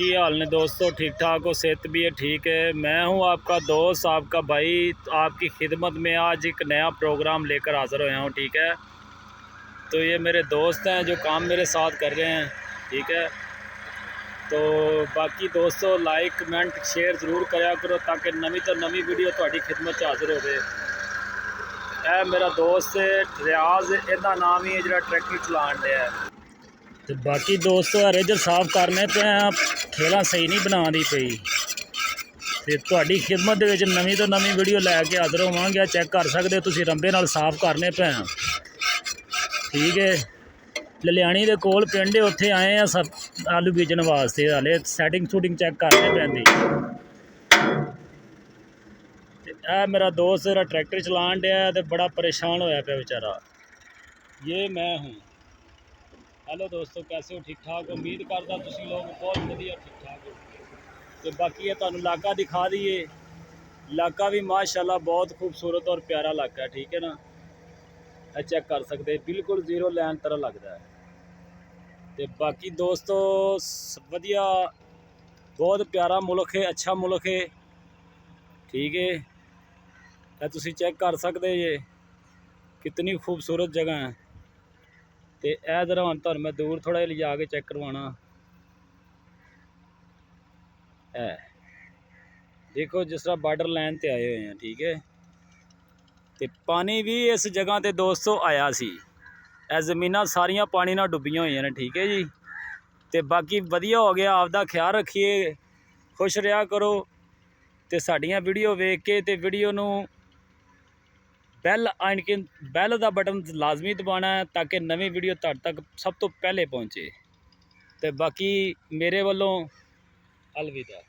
की हाल ने दोस्तों, ठीक ठाक हो, सेहत भी है ठीक है। मैं हूं आपका दोस्त, आपका भाई, आपकी खिदमत में आज एक नया प्रोग्राम लेकर हाज़िर होया हूं। ठीक है, तो ये मेरे दोस्त हैं जो काम मेरे साथ कर रहे हैं। ठीक है, तो बाकी दोस्तों लाइक कमेंट शेयर ज़रूर कराया करो ताकि नवी तो नवी वीडियो तुहाडी खिदमत हाज़िर होवे। यह मेरा दोस्त रियाज, इहदा नाम ही है जो ट्रैक्टर चलान दिया है। तो बाकी दोस्तों रेजर साफ करने पे खेला सही नहीं बना दी पई, तो तुहाडी खिदमत दे विच नवीं तो नवीं वीडियो लैके हाज़र होवांगे। चैक कर सकते हो तुसीं, रंबे नाल साफ करने पे। ठीक है, ललियाणी दे कोल पिंड है, उत्थे आए हैं सब आलू बीजन वास्ते। हाले सैटिंग शूटिंग चैक करने पैंदी। यह मेरा दोस्त जरा ट्रैक्टर चलान दिया तो बड़ा परेशान होया पे बेचारा। ये मैं हूँ। हेलो दोस्तों, कैसे हो? ठीक ठाक हो? उम्मीद करता तुसीं लोग बहुत वधिया ठीक ठाक हो। तो बाकी ये तुहानूं इलाका दिखा दईए। इलाका भी माशाल्लाह बहुत खूबसूरत और प्यारा इलाका है। ठीक है ना, चेक कर सकते, बिल्कुल जीरो लैन तरह लगता है। तो बाकी दोस्तों वधिया, बहुत प्यारा मुल्क है, अच्छा मुल्क है। ठीक है, तुसीं चेक कर सकते ये कितनी खूबसूरत जगह है। तो यह जरा हम तुहानूं मैं दूर थोड़ा लिजा के चेक करवाना है। देखो जिस तरह बार्डर लाइन ते आए हुए हैं। ठीक है, तो पानी भी इस जगह ते दोस्तों आया सी। यह ज़मीनां सारियां पानी नाल डुबियां हुई ने। ठीक है जी, तो बाकी वधिया हो गया। आपदा ख्याल रखिए, खुश रहा करो, तो साड़ियाँ वीडियो वेख के ते वीडियो नूं बैल का बटन लाजमी दबाना है ताकि नवी वीडियो तुहाडे तक सब तो पहले पहुँचे। तो बाकी मेरे वालों अलविदा।